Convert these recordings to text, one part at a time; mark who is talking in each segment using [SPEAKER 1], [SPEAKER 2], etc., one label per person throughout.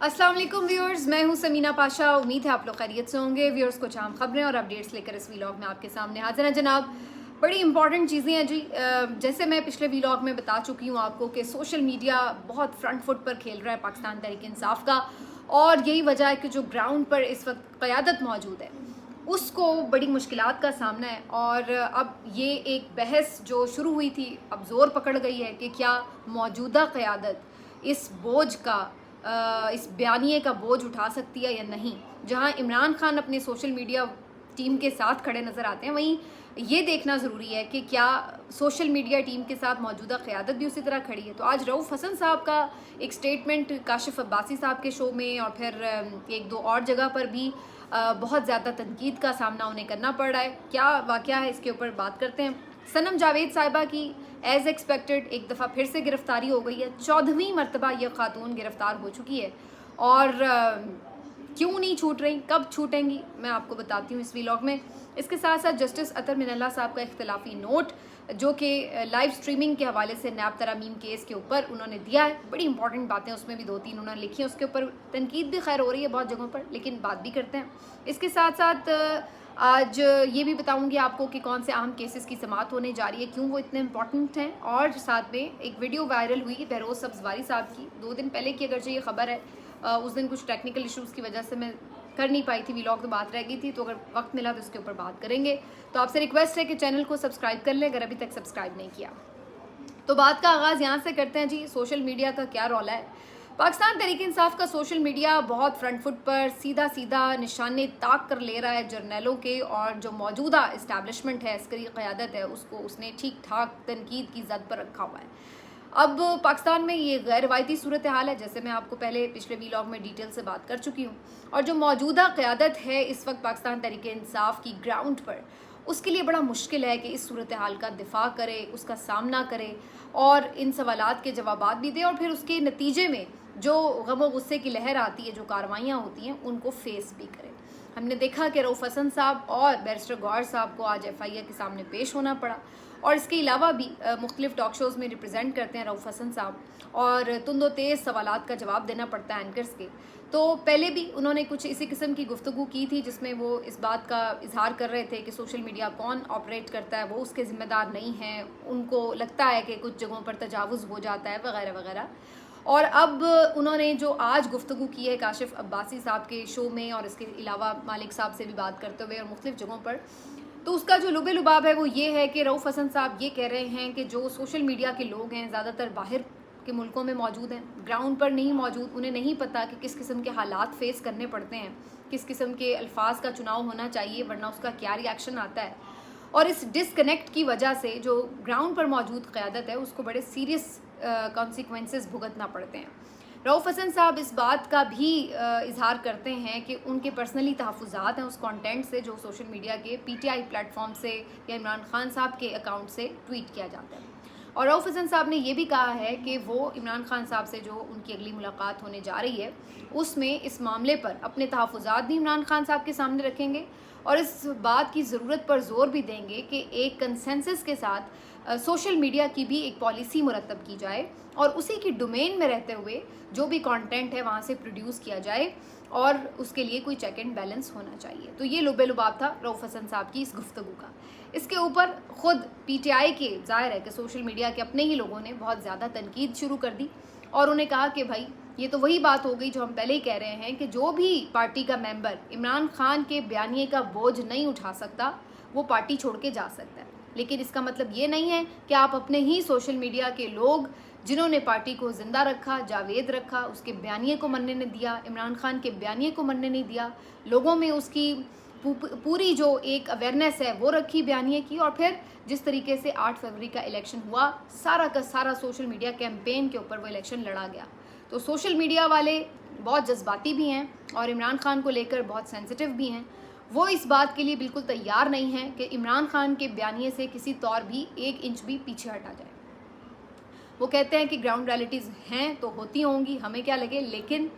[SPEAKER 1] अस्सलाम वालेकुम व्यूअर्स, मैं हूं समीना पाशा। उम्मीद है आप लोग खैरियत से होंगे। व्यूअर्स, कुछ आम खबरें और अपडेट्स लेकर इस व्लॉग में आपके सामने हाजिर हैं जनाब। बड़ी इंपॉर्टेंट चीज़ें हैं जी। जैसे मैं पिछले व्लॉग में बता चुकी हूं आपको कि सोशल मीडिया बहुत फ्रंट फुट पर खेल रहा है पाकिस्तान तहरीक इंसाफ का, और यही वजह है कि जो ग्राउंड पर इस वक्त क़यादत मौजूद है उसको बड़ी मुश्किलात का सामना है। और अब ये एक बहस जो शुरू हुई थी अब ज़ोर पकड़ गई है कि क्या मौजूदा क़यादत इस बोझ का इस बयानिए का बोझ उठा सकती है या नहीं। जहां इमरान खान अपने सोशल मीडिया टीम के साथ खड़े नज़र आते हैं, वहीं ये देखना ज़रूरी है कि क्या सोशल मीडिया टीम के साथ मौजूदा क़यादत भी उसी तरह खड़ी है। तो आज रऊफ़ हसन साहब का एक स्टेटमेंट काशिफ अब्बासी साहब के शो में और फिर एक दो और जगह पर भी बहुत ज़्यादा तनकीद का सामना उन्हें करना पड़ रहा है। क्या वाक़या है, इसके ऊपर बात करते हैं। सनम जावेद साहिबा की एज़ एक्सपेक्टेड एक दफ़ा फिर से गिरफ्तारी हो गई है। 14वीं मरतबा यह खातून गिरफ्तार हो चुकी है और क्यों नहीं छूट रही, कब छूटेंगी, मैं आपको बताती हूँ इस व्लॉग में। इसके साथ साथ जस्टिस अतर मिनल्ला साहब का इख्तिलाफी नोट जो कि लाइव स्ट्रीमिंग के हवाले से नैब तरामीम केस के ऊपर उन्होंने दिया है। बड़ी इंपॉर्टेंट बातें उसमें भी दो तीन उन्होंने लिखी हैं। उसके ऊपर तनकीद भी खैर हो रही है बहुत जगहों पर, लेकिन बात भी करते हैं। इसके साथ साथ आज ये भी बताऊंगी आपको कि कौन से अहम केसेस की समाअत होने जा रही है, क्यों वो इतने इंपॉर्टेंट हैं। और साथ में एक वीडियो वायरल हुई बहरोज़ सब्ज़वारी साहब की 2 दिन पहले की, अगरचे ये खबर है उस दिन कुछ टेक्निकल इश्यूज़ की वजह से मैं कर नहीं पाई थी व्लॉग, तो बात रह गई थी। तो अगर वक्त मिला तो इसके ऊपर बात करेंगे। तो आपसे रिक्वेस्ट है कि चैनल को सब्सक्राइब कर लें अगर अभी तक सब्सक्राइब नहीं किया। तो बात का आगाज़ यहाँ से करते हैं जी। सोशल मीडिया का क्या रौला है। पाकिस्तान तहरीक इंसाफ का सोशल मीडिया बहुत फ्रंट फुट पर सीधा सीधा निशाने ताक कर ले रहा है जर्नैलों के, और जो मौजूदा इस्टेब्लिशमेंट है, अस्करी क़यादत है, उसको उसने ठीक ठाक तनकीद की जद पर रखा हुआ है। अब पाकिस्तान में ये गैर रवायती सूरत हाल है, जैसे मैं आपको पहले पिछले व्लॉग में डिटेल से बात कर चुकी हूँ। और जो मौजूदा क़यादत है इस वक्त पाकिस्तान तहरीक इंसाफ की ग्राउंड पर, उसके लिए बड़ा मुश्किल है कि इस सूरत हाल का दिफा करे, उसका सामना करे और इन सवालात के जवाबात भी दे, और फिर उसके नतीजे में जो गम व गुस्से की लहर आती है, जो कार्रवाइयाँ होती हैं, उनको फेस भी करे। हमने देखा कि रऊफ़ हसन साहब और बैरिस्टर गौहर साहब को आज FIA के सामने पेश होना पड़ा, और इसके अलावा भी मुख्तलिफ टॉक शोज़ में रिप्रेजेंट करते हैं रऊफ़ हसन साहब, और तुंदो तेज़ सवालात का जवाब देना पड़ता है एंकर्स के। तो पहले भी उन्होंने कुछ इसी किस्म की गुफ्तगू की थी जिसमें वो इस बात का इजहार कर रहे थे कि सोशल मीडिया कौन ऑपरेट करता है वो उसके ज़िम्मेदार नहीं हैं, उनको लगता है कि कुछ जगहों पर तजावुज़ हो जाता है वगैरह वगैरह। और अब उन्होंने जो आज गुफ्तगू की है काशिफ अब्बासी साहब के शो में, और इसके अलावा मालिक साहब से भी बात करते हुए और मुख्तलिफ जगहों पर, तो उसका जो लुबे लुबाब है वो ये है कि रऊफ़ हसन साहब ये कह रहे हैं कि जो सोशल मीडिया के लोग हैं ज़्यादातर बाहर के मुल्कों में मौजूद हैं, ग्राउंड पर नहीं मौजूद। उन्हें नहीं पता कि किस किस्म के हालात फेस करने पड़ते हैं, किस किस्म के अल्फाज का चुनाव होना चाहिए, वरना उसका क्या रिएक्शन आता है। और इस डिसकनेक्ट की वजह से जो ग्राउंड पर मौजूद क़यादत है उसको बड़े सीरियस कॉन्सिक्वेंसेस भुगतना पड़ते हैं। रऊफ़ हसन साहब इस बात का भी इजहार करते हैं कि उनके पर्सनली तहफ़्फ़ुज़ात हैं उस कंटेंट से जो सोशल मीडिया के PTI प्लेटफॉर्म से या इमरान खान साहब के अकाउंट से ट्वीट किया जाता है। और रऊफ़ हसन साहब ने यह भी कहा है कि वो इमरान खान साहब से जो उनकी अगली मुलाकात होने जा रही है उसमें इस मामले पर अपने तहफ़्फ़ुज़ात भी इमरान खान साहब के सामने रखेंगे, और इस बात की ज़रूरत पर ज़ोर भी देंगे कि एक कंसेंसस के साथ सोशल मीडिया की भी एक पॉलिसी मुरतब की जाए, और उसी की डोमेन में रहते हुए जो भी कंटेंट है वहाँ से प्रोड्यूस किया जाए, और उसके लिए कोई चेक एंड बैलेंस होना चाहिए। तो ये लुबे लुबाब था रऊफ़ हसन साहब की इस गुफ्तगू का। इसके ऊपर ख़ुद PTI के ज़ाहिर है कि सोशल मीडिया के अपने ही लोगों ने बहुत ज़्यादा तनकीद शुरू कर दी, और उन्हें कहा कि भाई ये तो वही बात हो गई जो हम पहले ही कह रहे हैं कि जो भी पार्टी का मेंबर इमरान खान के बयानिए का बोझ नहीं उठा सकता वो पार्टी छोड़ के जा सकता है। लेकिन इसका मतलब ये नहीं है कि आप अपने ही सोशल मीडिया के लोग जिन्होंने पार्टी को ज़िंदा रखा, जावेद रखा, उसके बयानिए को मरने नहीं दिया, इमरान खान के बयानिए को मरने नहीं दिया, लोगों में उसकी पूरी जो एक अवेयरनेस है वो रखी बयानिए की, और फिर जिस तरीके से 8 फरवरी का इलेक्शन हुआ, सारा का सारा सोशल मीडिया कैंपेन के ऊपर वो इलेक्शन लड़ा गया। तो सोशल मीडिया वाले बहुत जज्बाती भी हैं और इमरान खान को लेकर बहुत सेंसिटिव भी हैं। वो इस बात के लिए बिल्कुल तैयार नहीं हैं कि इमरान खान के बयानिए से किसी तौर भी 1 इंच भी पीछे हटा जाए। वो कहते हैं कि ग्राउंड रियलिटीज़ हैं तो होती होंगी, हमें क्या लगे, लेकिन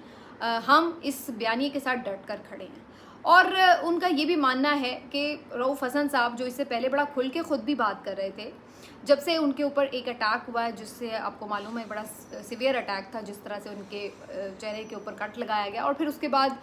[SPEAKER 1] हम इस बयानिए के साथ डट कर खड़े हैं। और उनका ये भी मानना है कि रऊफ़ हसन साहब जो इससे पहले बड़ा खुल के ख़ुद भी बात कर रहे थे जब से उनके ऊपर एक अटैक हुआ है, जिससे आपको मालूम है बड़ा सिवियर अटैक था, जिस तरह से उनके चेहरे के ऊपर कट लगाया गया और फिर उसके बाद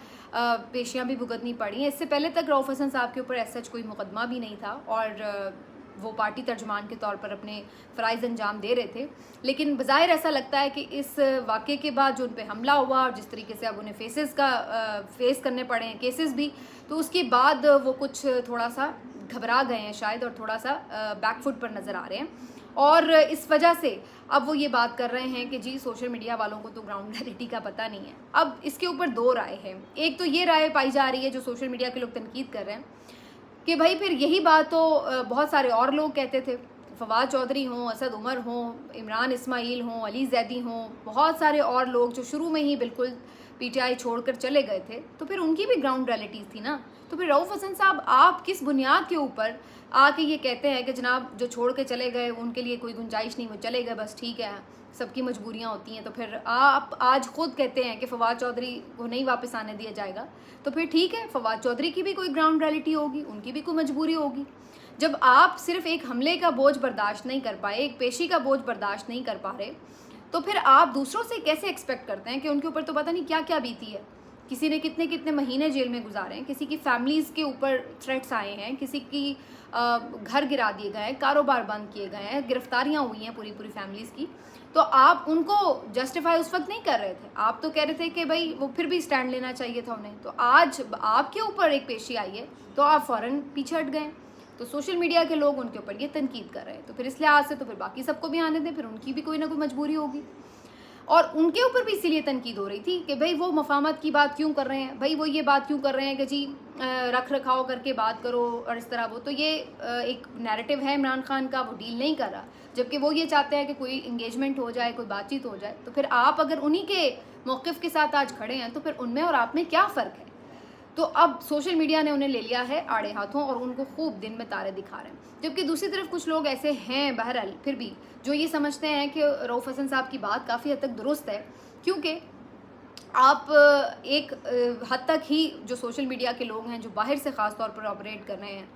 [SPEAKER 1] पेशियां भी भुगतनी पड़ी हैं। इससे पहले तक रऊफ़ हसन साहब के ऊपर ऐसा कोई मुकदमा भी नहीं था और वो पार्टी तर्जमान के तौर पर अपने फ़राइज़ अंजाम दे रहे थे। लेकिन बज़ाहिर ऐसा लगता है कि इस वाक़े के बाद जो उन पे हमला हुआ और जिस तरीके से अब उन्हें फेस करने पड़े हैं केसेस भी, तो उसके बाद वो कुछ थोड़ा सा घबरा गए हैं शायद और थोड़ा सा बैकफुट पर नज़र आ रहे हैं और इस वजह से अब वो ये बात कर रहे हैं कि जी सोशल मीडिया वालों को तो ग्राउंड रियलिटी का पता नहीं है। अब इसके ऊपर दो राय हैं। एक तो ये राय पाई जा रही है जो सोशल मीडिया के लोग तनकीद कर रहे हैं कि भाई फिर यही बात तो बहुत सारे और लोग कहते थे, फवाद चौधरी हों, असद उमर हों, इमरान इस्माइल हों, अली जैदी हों, बहुत सारे और लोग जो शुरू में ही बिल्कुल पीटीआई छोड़कर चले गए थे, तो फिर उनकी भी ग्राउंड रियलिटीज़ थी ना। तो फिर रऊफ़ हसन साहब आप किस बुनियाद के ऊपर आके ये कहते हैं कि जनाब जो छोड़ के चले गए उनके लिए कोई गुंजाइश नहीं, वो चले गए बस ठीक है, सबकी मजबूरियाँ होती हैं। तो फिर आप आज खुद कहते हैं कि फवाद चौधरी को नहीं वापस आने दिया जाएगा, तो फिर ठीक है, फवाद चौधरी की भी कोई ग्राउंड रियलिटी होगी, उनकी भी कोई मजबूरी होगी। जब आप सिर्फ एक हमले का बोझ बर्दाश्त नहीं कर पाए, एक पेशी का बोझ बर्दाश्त नहीं कर पा रहे, तो फिर आप दूसरों से कैसे एक्सपेक्ट करते हैं कि उनके ऊपर तो पता नहीं क्या क्या बीती है। किसी ने कितने कितने महीने जेल में गुजारे हैं, किसी की फैमिलीज़ के ऊपर थ्रेट्स आए हैं, किसी की घर गिरा दिए गए हैं, कारोबार बंद किए गए हैं, गिरफ्तारियां हुई हैं पूरी पूरी फैमिलीज़ की। तो आप उनको जस्टिफाई उस वक्त नहीं कर रहे थे, आप तो कह रहे थे कि भाई वो फिर भी स्टैंड लेना चाहिए था उन्हें। तो आज आपके ऊपर एक पेशी आई है तो आप फ़ौरन पीछे हट गए। तो सोशल मीडिया के लोग उनके ऊपर ये तनकीद कर रहे हैं, तो फिर इस लिहाज से तो फिर बाकी सबको भी आने दें, फिर उनकी भी कोई ना कोई मजबूरी होगी। और उनके ऊपर भी इसीलिए तनकीद हो रही थी कि भाई वो मफामत की बात क्यों कर रहे हैं, भाई वो ये बात क्यों कर रहे हैं कि जी रख रखाव करके बात करो और इस तरह। वो तो ये एक नैरेटिव है इमरान खान का, वो डील नहीं कर रहा, जबकि वो ये चाहते हैं कि कोई इंगेजमेंट हो जाए, कोई बातचीत हो जाए। तो फिर आप अगर उन्हीं के मौक़िफ़ के साथ आज खड़े हैं तो फिर उनमें और आप में क्या फ़र्क है। तो अब सोशल मीडिया ने उन्हें ले लिया है आड़े हाथों और उनको खूब दिन में तारे दिखा रहे हैं। जबकि दूसरी तरफ कुछ लोग ऐसे हैं बहरहाल फिर भी जो ये समझते हैं कि रऊफ़ हसन साहब की बात काफ़ी हद तक दुरुस्त है, क्योंकि आप एक हद तक ही जो सोशल मीडिया के लोग हैं जो बाहर से ख़ास तौर पर ऑपरेट कर रहे हैं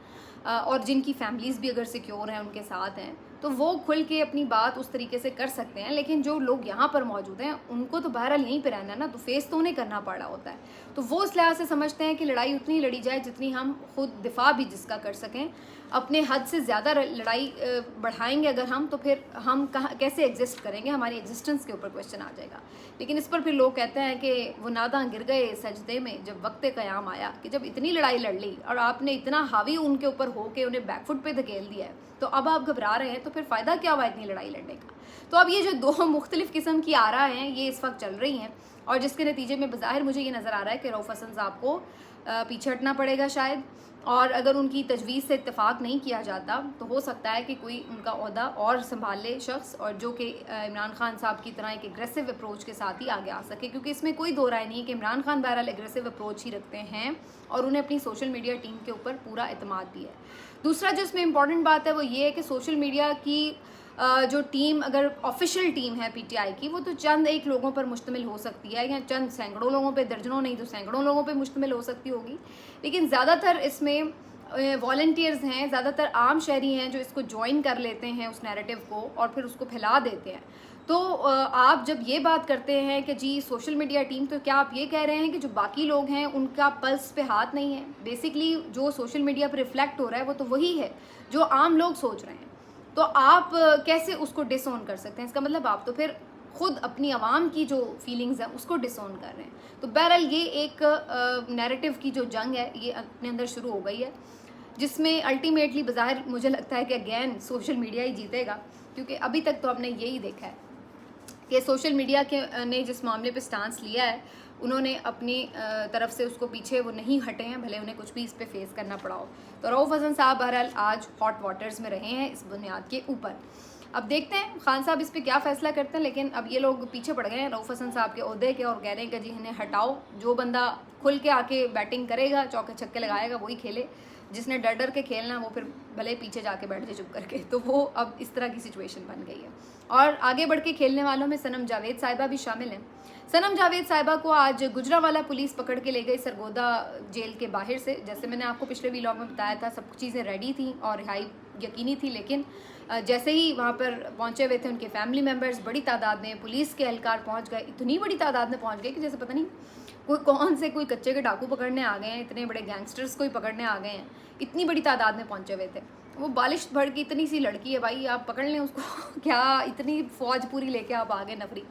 [SPEAKER 1] और जिनकी फैमिलीज़ भी अगर सिक्योर हैं, उनके साथ हैं, तो वो खुल के अपनी बात उस तरीके से कर सकते हैं। लेकिन जो लोग यहाँ पर मौजूद हैं उनको तो बहरहाल यहीं पर रहना ना, तो फेस तो उन्हें करना पड़ रहा होता है। तो वो इस लिहाज से समझते हैं कि लड़ाई उतनी लड़ी जाए जितनी हम खुद दिफा भी जिसका कर सकें। अपने हद से ज़्यादा लड़ाई बढ़ाएंगे अगर हम, तो फिर हम कहाँ कैसे एग्जिस्ट करेंगे, हमारी एग्जिस्टेंस के ऊपर क्वेश्चन आ जाएगा। लेकिन इस पर फिर लोग कहते हैं कि वो नादां गिर गए सजदे में जब वक्त क़याम आया, कि जब इतनी लड़ाई लड़ ली और आपने इतना हावी उनके ऊपर हो के उन्हें बैकफुट पे धकेल दिया है, तो अब आप घबरा रहे हैं, तो फिर फ़ायदा क्या हुआ इतनी लड़ाई लड़ने का। तो अब ये जो दो मुख्तलिफ़ किस्म की आरा हैं ये इस वक्त चल रही हैं और जिसके नतीजे में बज़ाहिर मुझे ये नज़र आ रहा है कि रऊफ़ हसन साहब को पीछे हटना पड़ेगा शायद। और अगर उनकी तजवीज़ से इत्तेफाक नहीं किया जाता तो हो सकता है कि कोई उनका ओहदा और संभाल ले शख्स, और जो कि इमरान खान साहब की तरह एक एग्रेसिव अप्रोच के साथ ही आगे आ सके। क्योंकि इसमें कोई दो राय नहीं है कि इमरान खान बहरहाल एग्रेसिव अप्रोच ही रखते हैं और उन्हें अपनी सोशल मीडिया टीम के ऊपर पूरा एतमाद भी है। दूसरा जो इसमें इंपॉर्टेंट बात है वो ये है कि सोशल मीडिया की जो टीम, अगर ऑफिशियल टीम है पीटीआई की, वो तो चंद एक लोगों पर मुश्तमिल हो सकती है या चंद सैकड़ों लोगों पे, दर्जनों नहीं तो सैकड़ों लोगों पे मुश्तमिल हो सकती होगी। लेकिन ज़्यादातर इसमें वॉलंटियर्स हैं, ज़्यादातर आम शहरी हैं जो इसको ज्वाइन कर लेते हैं उस नैरेटिव को और फिर उसको फैला देते हैं। तो आप जब ये बात करते हैं कि जी सोशल मीडिया टीम, तो क्या आप ये कह रहे हैं कि जो बाकी लोग हैं उनका पल्स पे हाथ नहीं है? बेसिकली जो सोशल मीडिया पर रिफ्लेक्ट हो रहा है वो तो वही है जो आम लोग सोच रहे हैं। तो आप कैसे उसको डिसओन कर सकते हैं? इसका मतलब आप तो फिर खुद अपनी आवाम की जो फीलिंग्स हैं उसको डिसओन कर रहे हैं। तो बहरहाल ये एक नैरेटिव की जो जंग है ये अपने अंदर शुरू हो गई है, जिसमें अल्टीमेटली बज़ाहिर मुझे लगता है कि अगेन सोशल मीडिया ही जीतेगा। क्योंकि अभी तक तो हमने यही देखा है कि सोशल मीडिया के ने जिस मामले पे स्टांस लिया है, उन्होंने अपनी तरफ से उसको पीछे वो नहीं हटे हैं, भले उन्हें कुछ भी इस पे फेस करना पड़ा हो। तो रऊफ़ हसन साहब बहरहाल आज हॉट वाटर्स में रहे हैं इस बुनियाद के ऊपर। अब देखते हैं खान साहब इस पे क्या फ़ैसला करते हैं। लेकिन अब ये लोग पीछे पड़ गए हैं रऊफ़ हसन साहब के ओहदे के और कह रहे हैं कि जी इन्हें हटाओ, जो बंदा खुल के आके बैटिंग करेगा, चौके छक्के लगाएगा, वही खेले, जिसने डर डर के खेलना वो फिर भले पीछे जाके बैठ जाए चुप करके। तो वो अब इस तरह की सिचुएशन बन गई है। और आगे बढ़ के खेलने वालों में सनम जावेद साहिबा भी शामिल हैं। सनम जावेद साहिबा को आज गुजरावाला पुलिस पकड़ के ले गई सरगोदा जेल के बाहर से। जैसे मैंने आपको पिछले व्लॉग में बताया था, सब चीज़ें रेडी थी और रिहाई यकीनी थी, लेकिन जैसे ही वहाँ पर पहुँचे हुए थे उनके फैमिली मेम्बर्स बड़ी तादाद में, पुलिस के एहलकार पहुँच गए, इतनी बड़ी तादाद में पहुँच गए कि जैसे पता नहीं कोई कच्चे के डाकू पकड़ने आ गए हैं, इतने बड़े गैंगस्टर्स को ही पकड़ने आ गए हैं, इतनी बड़ी तादाद में पहुँचे हुए थे। वो बालिश भड़ की इतनी सी लड़की है भाई, आप पकड़ लें उसको क्या इतनी फ़ौज पूरी लेके आप आ गए नफरी।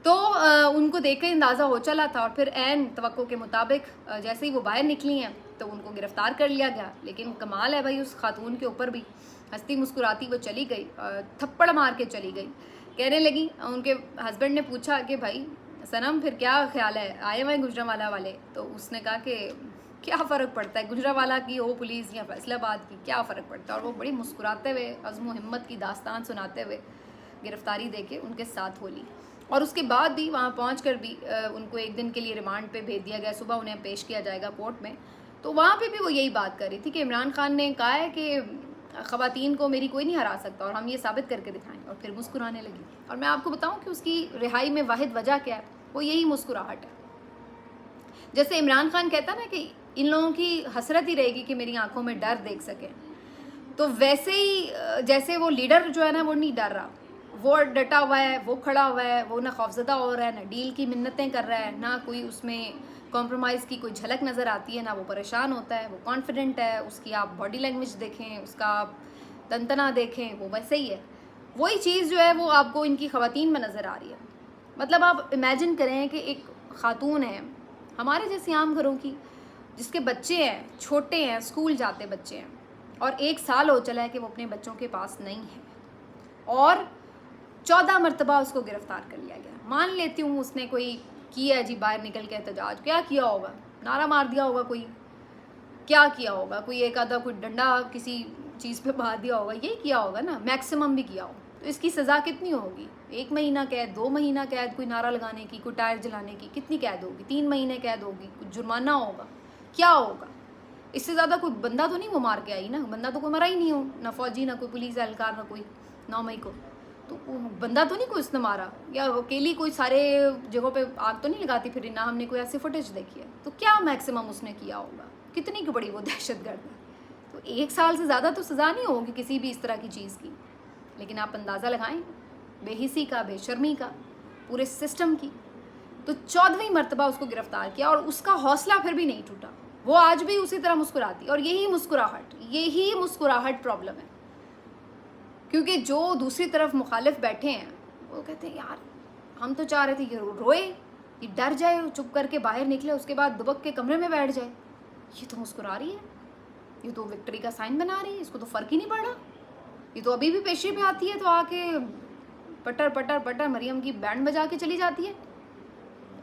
[SPEAKER 1] तो उनको देख कर अंदाज़ा हो चला था, और फिर ऐन तवक्को के मुताबिक जैसे ही वो बाहर निकली हैं तो उनको गिरफ़्तार कर लिया गया। लेकिन कमाल है भाई उस खातून के ऊपर भी, हंसती मुस्कुराती वो चली गई, थप्पड़ मार के चली गई। कहने लगी, उनके हस्बैंड ने पूछा कि भाई सनम फिर क्या ख्याल है, आए हुए गुजरांवाला वाले? तो उसने कहा कि क्या फ़र्क पड़ता है, गुजरांवाला की हो पुलिस या फैसलाबाद की, क्या फ़र्क पड़ता है। और वो बड़ी मुस्कुराते हुए अज़्म हिम्मत की दास्तान सुनाते हुए गिरफ़्तारी दे के उनके साथ हो ली। और उसके बाद भी वहाँ पहुँचकर भी उनको एक दिन के लिए रिमांड पे भेज दिया गया, सुबह उन्हें पेश किया जाएगा कोर्ट में। तो वहाँ पे भी वो यही बात कर रही थी कि इमरान खान ने कहा है कि ख़वातीन को मेरी कोई नहीं हरा सकता और हम ये साबित करके दिखाएं, और फिर मुस्कुराने लगी। और मैं आपको बताऊं कि उसकी रिहाई में वाहिद वजह क्या है, वो यही मुस्कुराहट है। जैसे इमरान खान कहता ना कि इन लोगों की हसरत ही रहेगी कि मेरी आंखों में डर देख सकें, तो वैसे ही जैसे वो लीडर जो है ना वो नहीं डर रहा, वो डटा हुआ है, वो खड़ा हुआ है, वो ना खौफजदा हो रहा है, ना डील की मिन्नतें कर रहा है, ना कोई उसमें कॉम्प्रोमाइज़ की कोई झलक नज़र आती है, ना वो परेशान होता है, वो कॉन्फिडेंट है। उसकी आप बॉडी लैंग्वेज देखें, उसका आप तनतना देखें, वो वैसे ही है। वही चीज़ जो है वो आपको इनकी ख़वातीन में नज़र आ रही है। मतलब आप इमेजिन करें कि एक ख़ातून है हमारे जैसे आम घरों की, जिसके बच्चे हैं, छोटे हैं, स्कूल जाते बच्चे हैं, और 1 साल हो चला है कि वो अपने बच्चों के पास नहीं है, और 14 मरतबा उसको गिरफ़्तार कर लिया गया। मान लेती हूँ उसने कोई किया जी, बाहर निकल के एहतजाज, क्या किया होगा, नारा मार दिया होगा, कोई क्या किया होगा, कोई एक आधा कोई डंडा किसी चीज़ पे मार दिया होगा, यही किया होगा ना, मैक्सिमम भी किया हो। तो इसकी सज़ा कितनी होगी? 1 महीना कैद, 2 महीना कैद, कोई नारा लगाने की, कोई टायर जलाने की, कितनी कैद होगी? 3 महीने कैद होगी, कुछ जुर्माना होगा, क्या होगा? इससे ज़्यादा कोई बंदा तो नहीं वो मार के आई ना, बंदा तो कोई मरा ही नहीं हो, ना फौजी, ना कोई पुलिस एहलकार, ना कोई 9 मई को, तो बंदा तो नहीं कोई उसने मारा, या अकेली कोई सारे जगहों पे आग तो नहीं लगाती फिर, ना हमने कोई ऐसी फुटेज देखी है। तो क्या मैक्सिमम उसने किया होगा, कितनी की बड़ी वो दहशतगर्द है। तो 1 साल से ज़्यादा तो सज़ा नहीं होगी किसी भी इस तरह की चीज़ की। लेकिन आप अंदाज़ा लगाएं बेहिसी का, बेशर्मी का, पूरे सिस्टम की। तो 14वीं मरतबा उसको गिरफ़्तार किया, और उसका हौसला फिर भी नहीं टूटा, वो आज भी उसी तरह मुस्कुराती। और यही मुस्कुराहट प्रॉब्लम है, क्योंकि जो दूसरी तरफ मुखालिफ बैठे हैं वो कहते हैं यार हम तो चाह रहे थे कि रोए, कि डर जाए, चुप करके बाहर निकले, उसके बाद दुबक के कमरे में बैठ जाए। ये तो मुस्कुरा रही है, ये तो विक्ट्री का साइन बना रही है, इसको तो फ़र्क ही नहीं पड़ा। ये तो अभी भी पेशी पे आती है तो आके पटर पटर पटर मरियम की बैंड बजा के चली जाती है,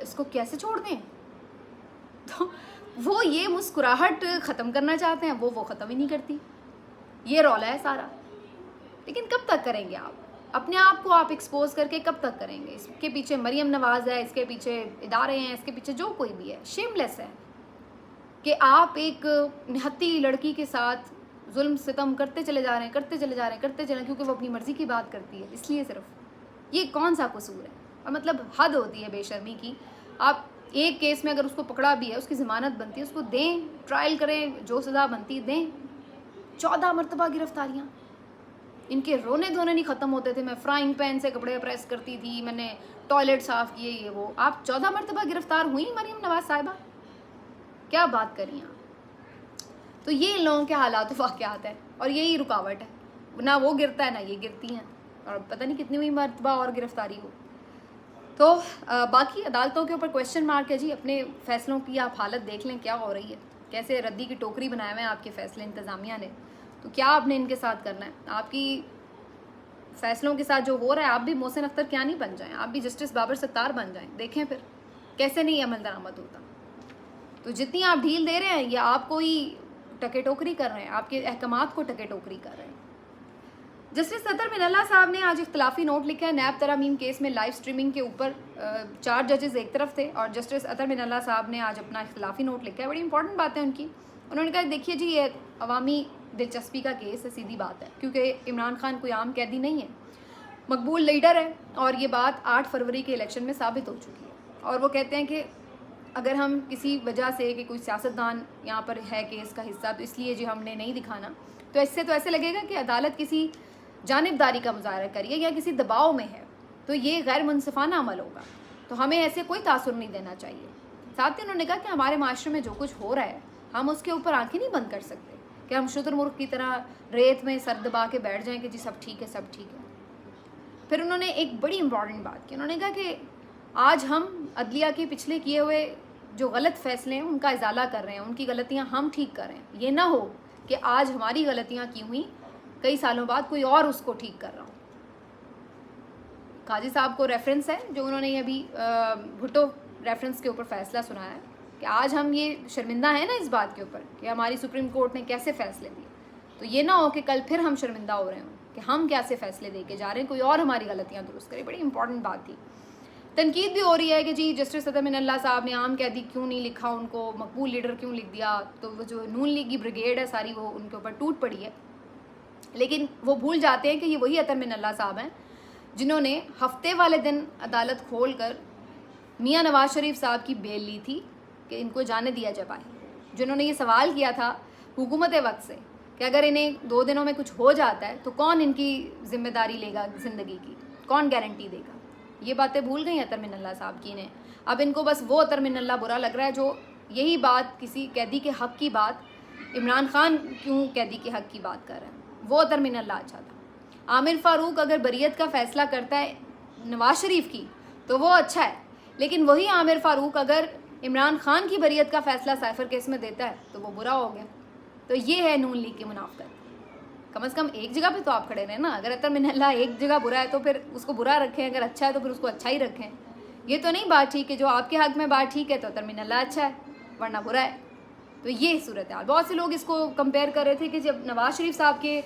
[SPEAKER 1] इसको कैसे छोड़ दें? तो वो ये मुस्कुराहट ख़त्म करना चाहते हैं, वो ख़त्म ही नहीं करती। ये रौला है सारा। लेकिन कब तक करेंगे आप अपने आप को, आप एक्सपोज करके कब तक करेंगे? इसके पीछे मरियम नवाज़ है, इसके पीछे इदारे हैं, इसके पीछे जो कोई भी है, शेमलेस है कि आप एक निहत्ती लड़की के साथ जुल्म सितम करते चले जा रहे हैं, क्योंकि वो अपनी मर्ज़ी की बात करती है, इसलिए सिर्फ। ये कौन सा कसूर है? और मतलब हद होती है बेशर्मी की। आप एक केस में अगर उसको पकड़ा भी है, उसकी ज़मानत बनती है, उसको दें, ट्रायल करें, जो सज़ा बनती दें। 14 मरतबा गिरफ्तारियाँ, इनके रोने धोने नहीं ख़त्म होते थे। मैं फ्राइंग पैन से कपड़े प्रेस करती थी, मैंने टॉयलेट साफ़ किए, ये वो। आप 14 मरतबा गिरफ़्तार हुई मरियम नवाज़ साहिबा, क्या बात करी आप? तो ये इन लोगों के हालात वाक़यात है, और यही रुकावट है, ना वो गिरता है ना ये गिरती हैं, और पता नहीं कितनी हुई मरतबा और गिरफ़्तारी हो। तो बाकी अदालतों के ऊपर क्वेश्चन मार्क है जी। अपने फ़ैसलों की आप हालत देख लें क्या हो रही है, कैसे रद्दी की टोकरी बनाए हुए हैं आपके फ़ैसले इंतज़ामिया ने। तो क्या आपने इनके साथ करना है? आपकी फ़ैसलों के साथ जो हो रहा है, आप भी मोहसिन अख्तर क्या नहीं बन जाएं, आप भी जस्टिस बाबर सत्तार बन जाएं। देखें फिर कैसे नहीं अमल दरामद होता। तो जितनी आप ढील दे रहे हैं, या आपको ही टके टोकरी कर रहे हैं, आपके अहकामात को टके टोकरी कर रहे हैं। जस्टिस अतर मिनल्ला साहब ने आज इख्तलाफी नोट लिखा है नैब तरामीम केस में लाइव स्ट्रीमिंग के ऊपर। 4 जजेस एक तरफ थे, और जस्टिस अतर मिनल्ला साहब ने आज अपना इख्तलाफी नोट लिखा है। बड़ी इंपॉर्टेंट बात है उनकी। उन्होंने कहा देखिए जी, ये अवामी दिलचस्पी का केस है, सीधी बात है, क्योंकि इमरान खान कोई आम कैदी नहीं है, मकबूल लीडर है, और ये बात 8 फरवरी के इलेक्शन में साबित हो चुकी है। और वो कहते हैं कि अगर हम किसी वजह से कि कोई सियासतदान यहाँ पर है केस का हिस्सा तो इसलिए जी हमने नहीं दिखाना, तो इससे तो ऐसे लगेगा कि अदालत किसी जानिबदारी का मुजाहरा करिए या किसी दबाव में है, तो ये गैर मुनसिफाना अमल होगा। तो हमें ऐसे कोई तासुर नहीं देना चाहिए। साथ ही उन्होंने कहा कि हमारे माशरे में जो कुछ हो रहा है हम उसके ऊपर आंखें नहीं बंद कर सकते कि हम शुतुरमुर्ग की तरह रेत में सर दबा के बैठ जाएं कि जी सब ठीक है सब ठीक है। फिर उन्होंने एक बड़ी इंपॉर्टेंट बात की, उन्होंने कहा कि आज हम अदलिया के पिछले किए हुए जो गलत फैसले हैं उनका इजाला कर रहे हैं, उनकी गलतियां हम ठीक कर रहे हैं। ये ना हो कि आज हमारी गलतियां की हुई कई सालों बाद कोई और उसको ठीक कर रहा हो। काजी साहब को रेफरेंस है जो उन्होंने अभी भुट्टो रेफरेंस के ऊपर फैसला सुनाया है कि आज हम ये शर्मिंदा हैं ना इस बात के ऊपर कि हमारी सुप्रीम कोर्ट ने कैसे फ़ैसले दिए, तो ये ना हो कि कल फिर हम शर्मिंदा हो रहे हों कि हम कैसे फ़ैसले दे के जा रहे हैं, कोई और हमारी गलतियाँ दुरुस्त करे। बड़ी इंपॉर्टेंट बात थी। तनकीद भी हो रही है कि जी जस्टिस अतर मिनल्ला साहब ने आम कैदी क्यों नहीं लिखा, उनको मकबूल लीडर क्यों लिख दिया, तो वो जो नून लीग की ब्रिगेड है सारी वो उनके ऊपर टूट पड़ी है। लेकिन वो भूल जाते हैं कि ये वही अतर मिनल्ला साहब हैं जिन्होंने हफ्ते वाले दिन अदालत खोल कर मियाँ नवाज शरीफ साहब की बेल ली थी कि इनको जाने दिया जाए बाहर, जिन्होंने ये सवाल किया था हुकूमत वक्त से कि अगर इन्हें 2 दिनों में कुछ हो जाता है तो कौन इनकी जिम्मेदारी लेगा ज़िंदगी की, कौन गारंटी देगा। ये बातें भूल गई अतर मिनल्ला साहब की ने। अब इनको बस वो अतर मिनल्ला बुरा लग रहा है जो यही बात किसी कैदी के हक़ की बात, इमरान खान क्यों कैदी के हक़ की बात कर रहे हैं, वो अतर मिनल्ला अच्छा था। आमिर फ़ारूक अगर बरियत का फ़ैसला करता है नवाज शरीफ की तो वो अच्छा है, लेकिन वही आमिर फ़ारूक अगर इमरान खान की बरियत का फ़ैसला साइफर केस में देता है तो वो बुरा हो गया। तो ये है नून लीग की मुनाफिकत। कम से कम एक जगह पे तो आप खड़े रहें ना। अगर अतर मिनल्ला एक जगह बुरा है तो फिर उसको बुरा रखें, अगर अच्छा है तो फिर उसको अच्छा ही रखें। ये तो नहीं बात ठीक है जो आपके हक़ में बात ठीक है तो अतर मिनल्ला अच्छा है वरना बुरा है। तो ये सूरत है। बहुत से लोग इसको कंपेयर कर रहे थे कि जब नवाज शरीफ साहब के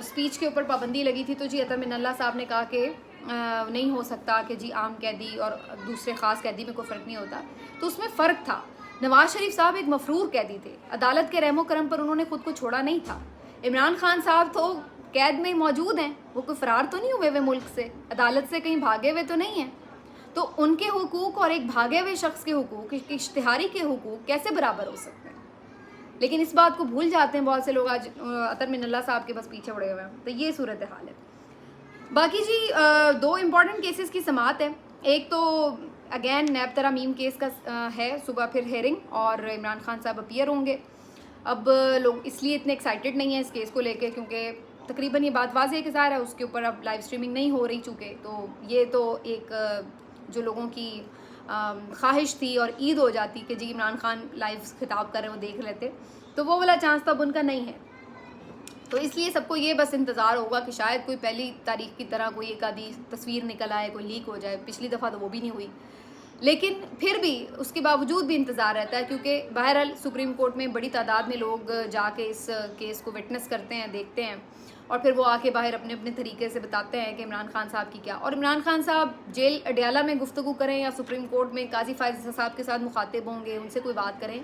[SPEAKER 1] स्पीच के ऊपर पाबंदी लगी थी तो जी अतर मिनल्ला साहब ने कहा कि नहीं हो सकता कि जी आम कैदी और दूसरे ख़ास कैदी में कोई फ़र्क नहीं होता, तो उसमें फ़र्क था। नवाज शरीफ साहब एक मफरूर कैदी थे, अदालत के रहमो करम पर उन्होंने खुद को छोड़ा नहीं था। इमरान खान साहब तो कैद में मौजूद हैं, वो कोई फ़रार तो नहीं हुए वे मुल्क से, अदालत से कहीं भागे हुए तो नहीं हैं। तो उनके हुकूक और एक भागे हुए शख्स के हुकूक, एक इश्तिहारी के हुकूक कैसे बराबर हो सकते हैं। लेकिन इस बात को भूल जाते हैं बहुत से लोग आज अतर मिनल्ला साहब के बस पीछे पड़े हुए हैं। तो ये सूरत हाल है। बाकी जी 2 इम्पॉर्टेंट केसेस की समाअत है। एक तो अगेन नैब तरामीम केस का है, सुबह फिर हेयरिंग और इमरान खान साहब अपीयर होंगे। अब लोग इसलिए इतने एक्साइटेड नहीं है इस केस को लेके क्योंकि तकरीबन ये बात वाज़ेह है कि ज़ाहिर है उसके ऊपर अब लाइव स्ट्रीमिंग नहीं हो रही चूँकि, तो ये तो एक जो लोगों की ख्वाहिश थी और ईद हो जाती कि जी इमरान खान लाइव खिताब कर रहे हैं वो देख लेते, तो वो वाला चांस तो अब उनका नहीं है। तो इसलिए सबको ये बस इंतज़ार होगा कि शायद कोई पहली तारीख की तरह कोई एक आधी तस्वीर निकल आए, कोई लीक हो जाए। पिछली दफ़ा तो वो भी नहीं हुई, लेकिन फिर भी उसके बावजूद भी इंतज़ार रहता है क्योंकि बहरहाल सुप्रीम कोर्ट में बड़ी तादाद में लोग जाके इस केस को विटनेस करते हैं, देखते हैं और फिर वो आके बाहर अपने अपने तरीके से बताते हैं कि इमरान खान साहब की क्या। और इमरान खान साहब जेल अडयाला में गुफ्तगू करें या सुप्रीम कोर्ट में काजी फायज़ साहब के साथ मुखातिब होंगे, उनसे कोई बात करें,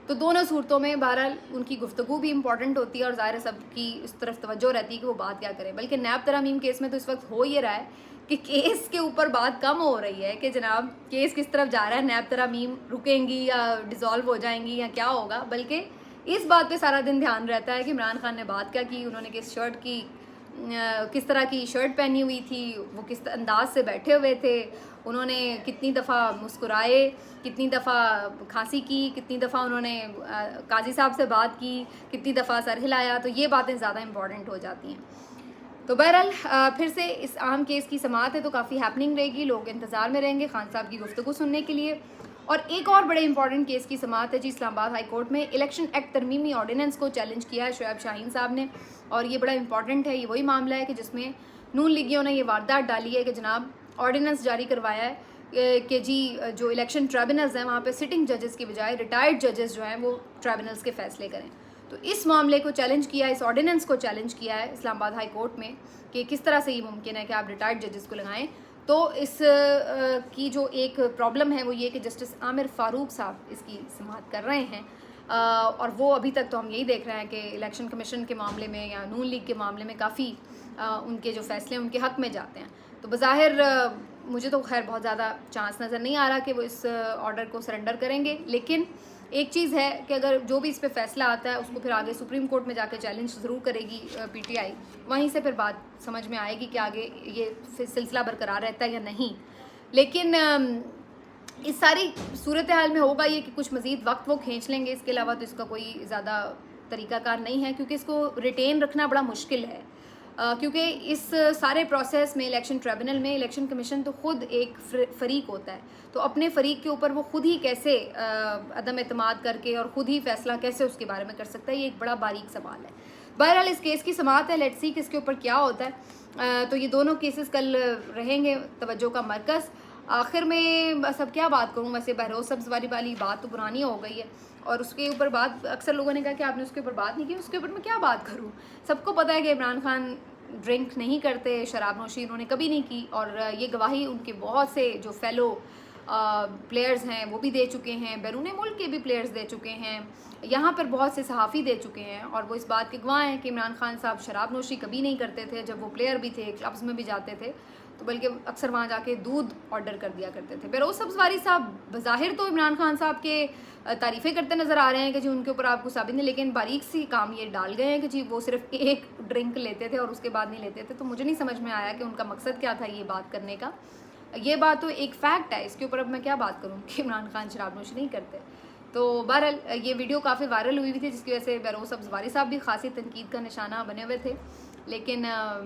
[SPEAKER 1] तो दोनों सूरतों में बहरहाल उनकी गुफ्तगू भी इंपॉर्टेंट होती है और ज़ाहिर सबकी इस तरफ तवज्जो रहती है कि वो बात क्या करें। बल्कि नैब तरामीम केस में तो इस वक्त हो ये रहा है कि केस के ऊपर बात कम हो रही है कि जनाब केस किस तरफ जा रहा है, नैब तरामीम रुकेंगी या डिज़ोल्व हो जाएंगी या क्या होगा, बल्कि इस बात पे सारा दिन ध्यान रहता है कि इमरान खान ने बात क्या की, उन्होंने किस तरह की शर्ट पहनी हुई थी, वो किस अंदाज से बैठे हुए थे, उन्होंने कितनी दफ़ा मुस्कुराए, कितनी दफ़ा खांसी की, कितनी दफ़ा उन्होंने काजी साहब से बात की, कितनी दफ़ा सर हिलाया। तो ये बातें ज़्यादा इंपॉर्टेंट हो जाती हैं। तो बहरहाल फिर से इस अहम केस की समाअत है तो काफ़ी हैपनिंग रहेगी, लोग इंतज़ार में रहेंगे खान साहब की गुफ्तगू सुनने के लिए। और एक और बड़े इंपॉर्टेंट केस की समाअत है जी इस्लामाबाद हाई कोर्ट में। इलेक्शन एक्ट तरमीमी ऑर्डिनेंस को चैलेंज किया है शोएब शाहीन साहब ने और ये बड़ा इंपॉर्टेंट है। ये वही मामला है कि जिसमें नून लीगियों ने ये वारदात डाली है कि जनाब ऑर्डिनेंस जारी करवाया है कि जी जो इलेक्शन ट्राइब्यूनल्स हैं वहाँ पे सिटिंग जजेस की बजाय रिटायर्ड जजेस जो हैं वो ट्राइब्यूनल्स के फ़ैसले करें। तो इस मामले को चैलेंज किया है, इस ऑर्डिनेंस को चैलेंज किया है इस्लामाबाद हाई कोर्ट में कि किस तरह से ये मुमकिन है कि आप रिटायर्ड जजेस को लगाएं। तो इस की जो एक प्रॉब्लम है वो ये कि जस्टिस आमिर फ़ारूक साहब इसकी समाअत कर रहे हैं और वो अभी तक तो हम यही देख रहे हैं कि इलेक्शन कमीशन के मामले में या नून लीग के मामले में काफ़ी उनके जो फ़ैसले उनके हक़ में जाते हैं। तो बज़ाहिर मुझे तो खैर बहुत ज़्यादा चांस नज़र नहीं आ रहा कि वो इस ऑर्डर को सरेंडर करेंगे, लेकिन एक चीज़ है कि अगर जो भी इस पे फैसला आता है उसको फिर आगे सुप्रीम कोर्ट में जाकर चैलेंज ज़रूर करेगी पीटीआई। वहीं से फिर बात समझ में आएगी कि आगे ये सिलसिला बरकरार रहता है या नहीं। लेकिन इस सारी सूरत हाल में होगा ये कि कुछ मज़ीद वक्त वो खींच लेंगे, इसके अलावा तो इसका कोई ज़्यादा तरीक़ाकार नहीं है, क्योंकि इसको रिटेन रखना बड़ा मुश्किल है। क्योंकि इस सारे प्रोसेस में इलेक्शन ट्रिब्यूनल में इलेक्शन कमीशन तो ख़ुद एक फ़रीक होता है, तो अपने फ़रीक के ऊपर वो ख़ुद ही कैसे अदम एतमाद करके और ख़ुद ही फ़ैसला कैसे उसके बारे में कर सकता है, ये एक बड़ा बारीक सवाल है। बहरहाल इस केस की समाअत है, लेट्स सी कि इसके ऊपर क्या होता है। तो ये दोनों केसेस कल रहेंगे तवज्जो का मरकज़। आखिर में बस अब क्या बात करूँ, वैसे बहरोज़ सब्ज़ वाली बात तो पुरानी हो गई है और उसके ऊपर बात अक्सर लोगों ने कहा कि आपने उसके ऊपर बात नहीं की, उसके ऊपर मैं क्या बात करूँ। सबको पता है कि इमरान खान ड्रिंक नहीं करते, शराब नोशी उन्होंने कभी नहीं की, और ये गवाही उनके बहुत से जो फेलो प्लेयर्स हैं वो भी दे चुके हैं, बैरून मुल्क के भी प्लेयर्स दे चुके हैं, यहाँ पर बहुत से सहाफ़ी दे चुके हैं, और वो इस बात के गवाह हैं कि इमरान खान साहब शराब नोशी कभी नहीं करते थे। जब वो प्लेयर भी थे, क्लब्स में भी जाते थे, तो बल्कि अक्सर वहाँ जाके दूध ऑर्डर कर दिया करते थे। बहरोज़ सब्ज़ वारी साहब बज़ाहिर तो इमरान खान साहब के तारीफ़ें करते नज़र आ रहे हैं कि जी उनके ऊपर आपको साबित नहीं, लेकिन बारीक सी काम ये डाल गए हैं कि जी वो सिर्फ एक ड्रिंक लेते थे और उसके बाद नहीं लेते थे। तो मुझे नहीं समझ में आया कि उनका मकसद क्या था ये बात करने का। ये बात तो एक फ़ैक्ट है, इसके ऊपर अब मैं क्या बात करूँ कि इमरान खान शराब नोशी नहीं करते। तो बहरहाल ये वीडियो काफ़ी वायरल हुई थी, जिसकी वजह से बहरोज़ सब्ज़ वारी साहब भी खासी तनकीद का निशाना बने हुए थे। लेकिन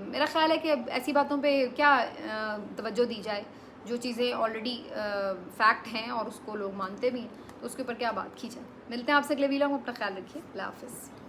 [SPEAKER 1] मेरा ख़्याल है कि अब ऐसी बातों पे क्या तवज्जो दी जाए, जो चीज़ें ऑलरेडी फैक्ट हैं और उसको लोग मानते भी हैं, तो उसके ऊपर क्या बात की जाए। मिलते हैं आपसे अगले वीडियो में, अपना ख्याल रखिए, अल्लाह हाफ़िज़।